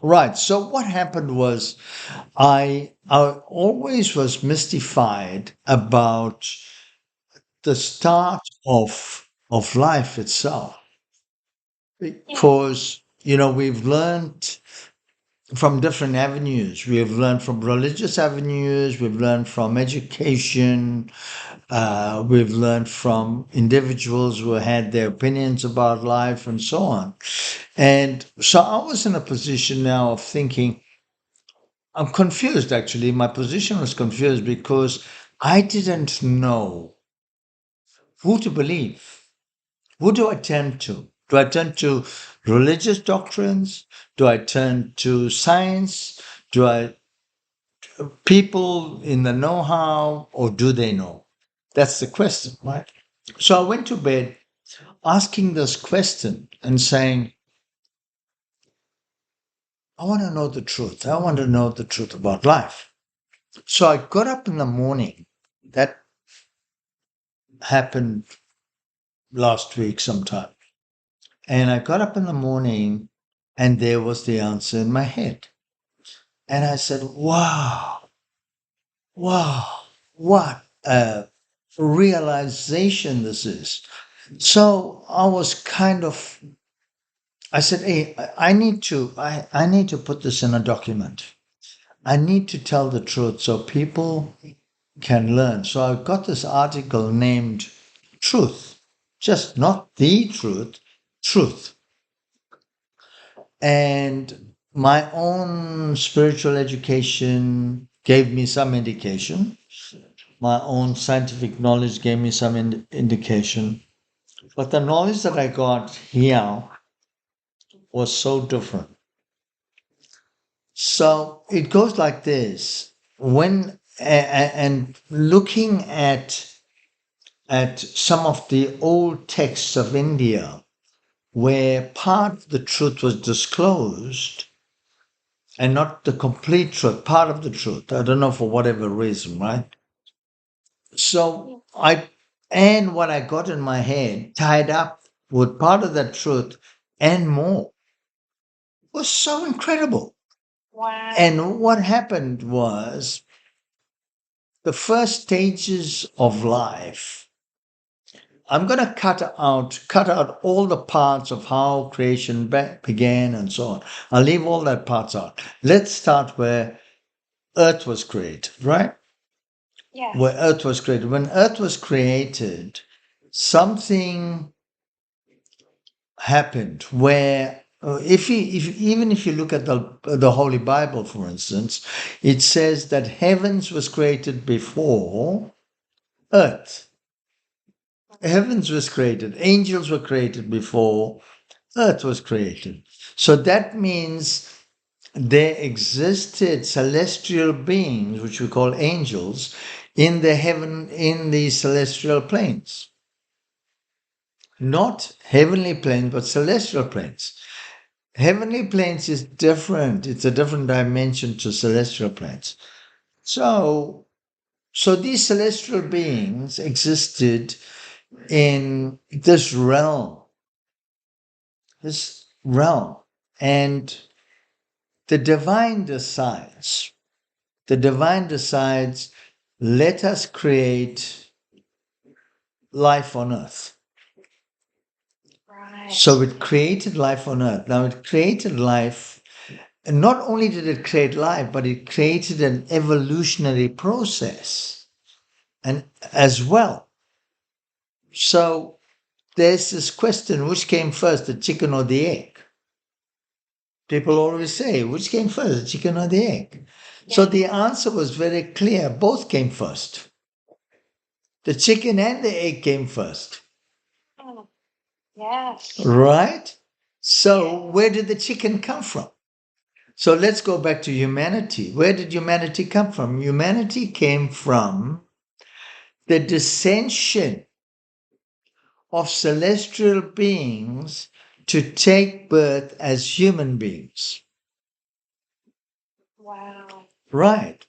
Right. So what happened was I always was mystified about the start of life itself because we've learned from different avenues. We've learned from religious avenues, we've learned from education, we've learned from individuals who had their opinions about life and so on. And so I was in a position now of thinking, I'm confused actually. My position was confused because I didn't know who to believe. Who do I turn to? Do I turn to religious doctrines? Do I turn to science? Do I people in the know-how, or do they know? That's the question, right? So I went to bed asking this question and saying, I want to know the truth. I want to know the truth about life. So I got up in the morning. That happened last week sometime. And I got up in the morning and there was the answer in my head. And I said, wow, wow, what a realization this is. So I was kind of, I said, hey, I need to put this in a document. I need to tell the truth so people can learn. So I got this article named Truth, just not the truth, truth. And my own spiritual education gave me some indication. My own scientific knowledge gave me some indication. But the knowledge that I got here was so different. So it goes like this. And looking at some of the old texts of India, where part of the truth was disclosed and not the complete truth, part of the truth. I don't know for whatever reason, right? So and what I got in my head tied up with part of that truth and more was so incredible. Wow. And what happened was the first stages of life. I'm going to cut out all the parts of how creation began and so on. I'll leave all that parts out. Let's start where Earth was created, right? Yeah. Where Earth was created. When Earth was created, something happened where even if you look at the Holy Bible, for instance, it says that heavens was created before Earth. Heavens was created. Angels were created before Earth was created. So that means there existed celestial beings, which we call angels, in the celestial planes. Not heavenly planes, but celestial planes. Heavenly planes is different. It's a different dimension to celestial planes. So these celestial beings existed in this realm, and the divine decides, let us create life on earth. Right. So it created life on earth. Now it created life, and not only did it create life, but it created an evolutionary process and as well. So there's this question, which came first, the chicken or the egg? People always say, which came first, the chicken or the egg? Yeah. So the answer was very clear. Both came first. The chicken and the egg came first. Oh, yes. Right? So where did the chicken come from? So let's go back to humanity. Where did humanity come from? Humanity came from the dissension of celestial beings to take birth as human beings. Wow. Right.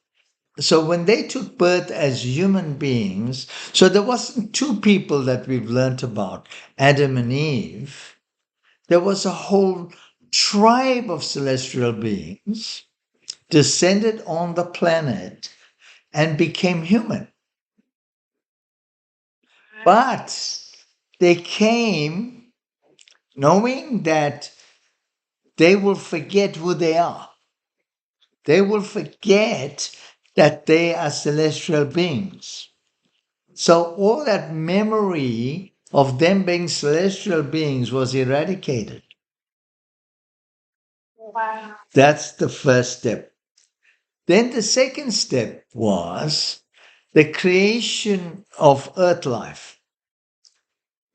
So when they took birth as human beings, so there wasn't two people that we've learnt about, Adam and Eve. There was a whole tribe of celestial beings descended on the planet and became human. But they came knowing that they will forget who they are. They will forget that they are celestial beings. So all that memory of them being celestial beings was eradicated. Wow. That's the first step. Then the second step was the creation of earth life.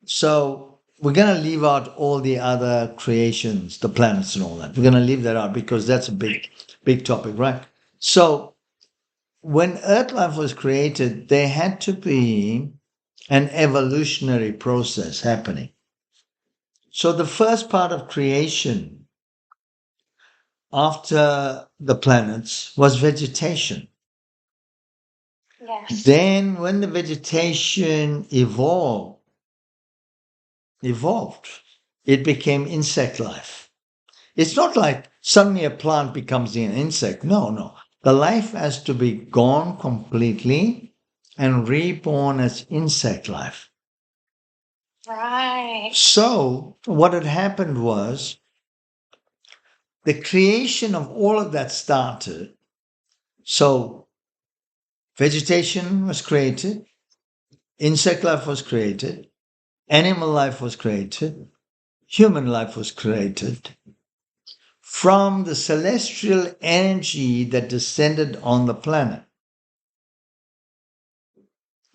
So we're going to leave out all the other creations, the planets and all that. We're going to leave that out because that's a big topic, right? So when earth life was created, there had to be an evolutionary process happening. So the first part of creation after the planets was vegetation. Yes. Then when the vegetation evolved, it became insect life. It's not like suddenly a plant becomes an insect. No. The life has to be gone completely and reborn as insect life. Right. So what had happened was the creation of all of that started. So vegetation was created, insect life was created, animal life was created, human life was created from the celestial energy that descended on the planet.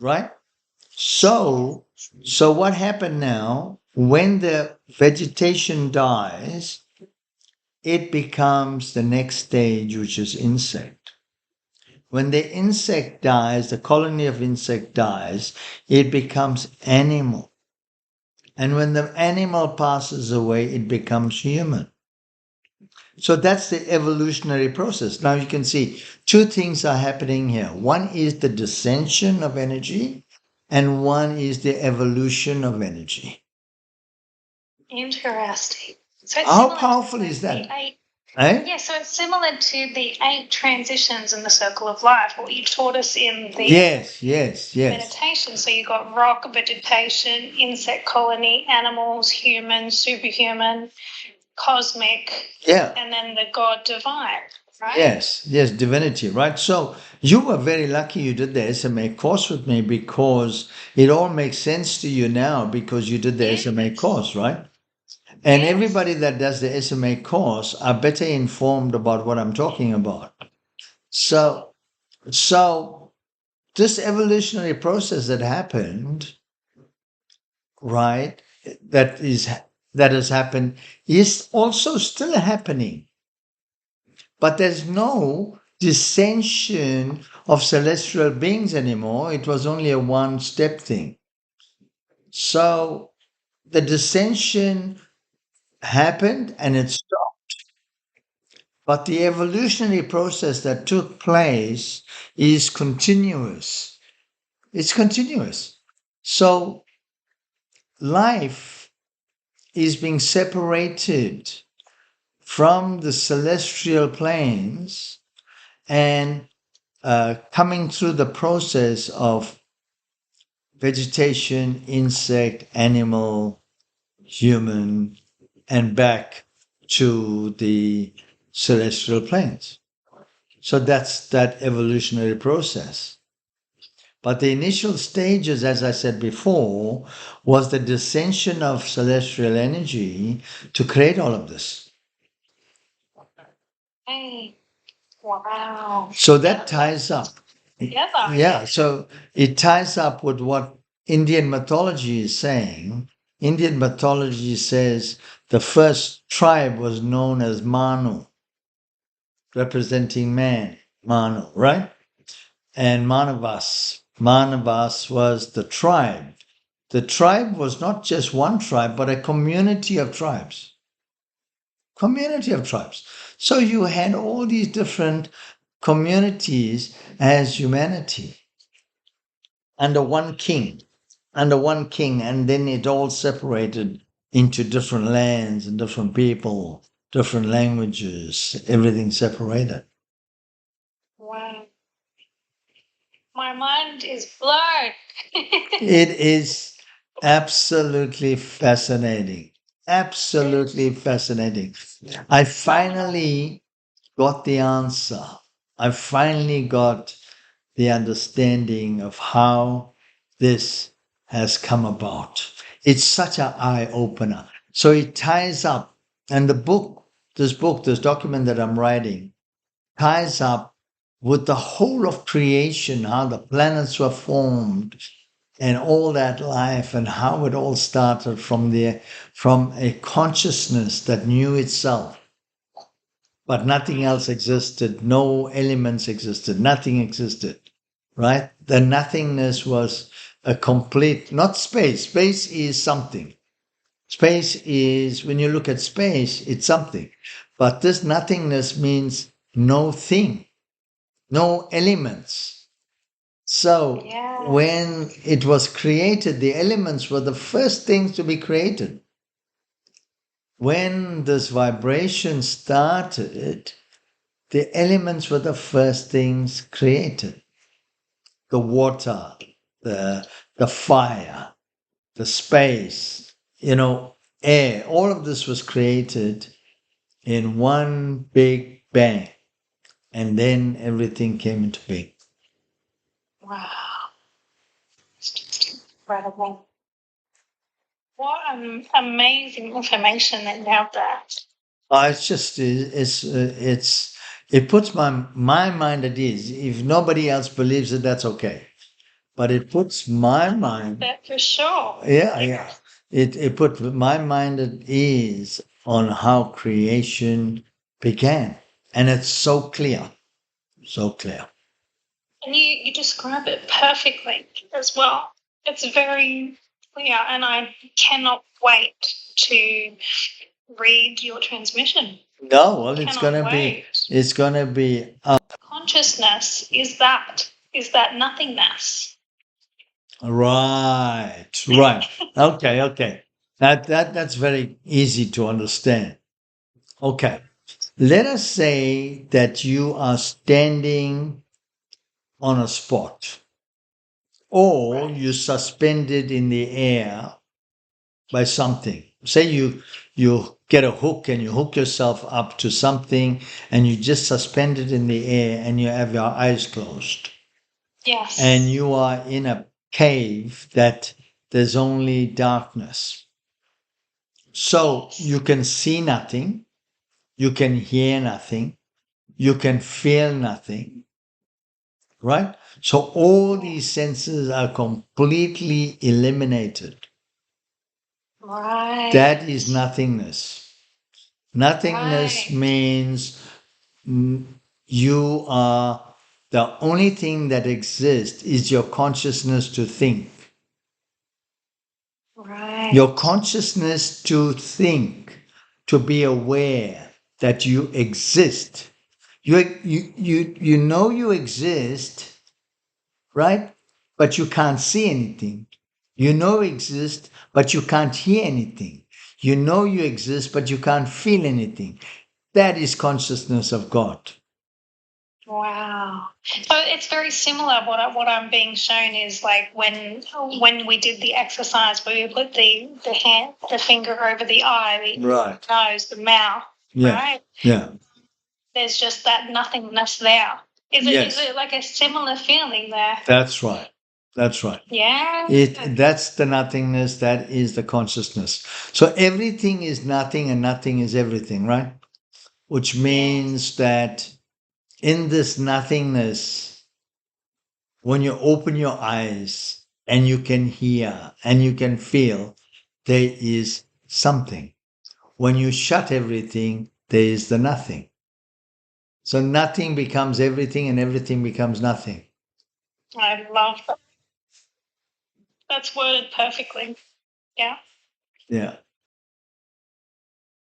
Right? So what happened now, when the vegetation dies, it becomes the next stage, which is insect. When the insect dies, the colony of insect dies, it becomes animal. And when the animal passes away, it becomes human. So that's the evolutionary process. Now you can see two things are happening here. One is the dissension of energy, and one is the evolution of energy. Interesting. So it's How similar powerful to is that? the eight. Eh? Yeah, so it's similar to the 8 transitions in the circle of life, what you taught us in the Yes. meditation. So you got rock, vegetation, insect colony, animals, human, superhuman, cosmic, Yeah. and then the God divine, right? Yes, divinity, right? So you were very lucky you did the SMA course with me because it all makes sense to you now because you did the SMA course, right? And Yes. everybody that does the SMA course are better informed about what I'm talking about. So this evolutionary process that happened, right, that has happened is also still happening. But there's no dissension of celestial beings anymore. It was only a one-step thing. So the dissension happened and it stopped. But the evolutionary process that took place is continuous. It's continuous. So life is being separated from the celestial planes and coming through the process of vegetation, insect, animal, human, and back to the celestial planes. So that's that evolutionary process. But the initial stages, as I said before, was the dissension of celestial energy to create all of this. Hey. Wow. So that ties up. Together. Yeah, so it ties up with what Indian mythology is saying. Indian mythology says the first tribe was known as Manu, representing man, Manu, right? And Manavas was the tribe. The tribe was not just one tribe, but a community of tribes. Community of tribes. So you had all these different communities as humanity under one king, and then it all separated into different lands and different people. different languages, everything separated. Wow. My mind is blown. It is absolutely fascinating. Absolutely fascinating. I finally got the answer. I finally got the understanding of how this has come about. It's such an eye opener. So it ties up, and this document that I'm writing, ties up with the whole of creation, how the planets were formed, and all that life, and how it all started from there, from a consciousness that knew itself, but nothing else existed, no elements existed, nothing existed, right? The nothingness was a complete, not space. Space is something. Space is, when you look at space, it's something. But this nothingness means no thing, no elements. So when it was created, the elements were the first things to be created. When this vibration started, the elements were the first things created. The water, the fire, the space, air, all of this was created in one big bang. And then everything came into being. Wow. It's just incredible. What amazing information that you have there. It's just it puts my mind at ease. If nobody else believes it, that's okay. But it puts my mind. That for sure. Yeah. It put my mind at ease on how creation began, and it's so clear, so clear. And you describe it perfectly as well. It's very clear, and I cannot wait to read your transmission. No, well, it's gonna be. Consciousness is that nothingness. Right. Okay. That's very easy to understand. Okay. Let us say that you are standing on a spot, or you're suspended in the air by something. Say you get a hook and you hook yourself up to something, and you just suspended in the air and you have your eyes closed. Yes. And you are in a cave that there's only darkness. So you can see nothing, you can hear nothing, you can feel nothing, right? So all these senses are completely eliminated. Right. That is nothingness. Nothingness means you are, the only thing that exists is your consciousness to think. Right. Your consciousness to think, to be aware that you exist. You know you exist, right? But you can't see anything. You know you exist, but you can't hear anything. You know you exist, but you can't feel anything. That is consciousness of God. Wow. So it's very similar. What I'm being shown is like when we did the exercise where we put the finger over the eye, the Right. nose, the mouth, Yeah. right? Yeah. There's just that nothingness there. Is it like a similar feeling there? That's right. That's right. Yeah. That's the nothingness, that is the consciousness. So everything is nothing and nothing is everything, right? Which means that in this nothingness, when you open your eyes and you can hear and you can feel, there is something. When you shut everything, there is the nothing. So nothing becomes everything and everything becomes nothing. I love that. That's worded perfectly. Yeah. Yeah.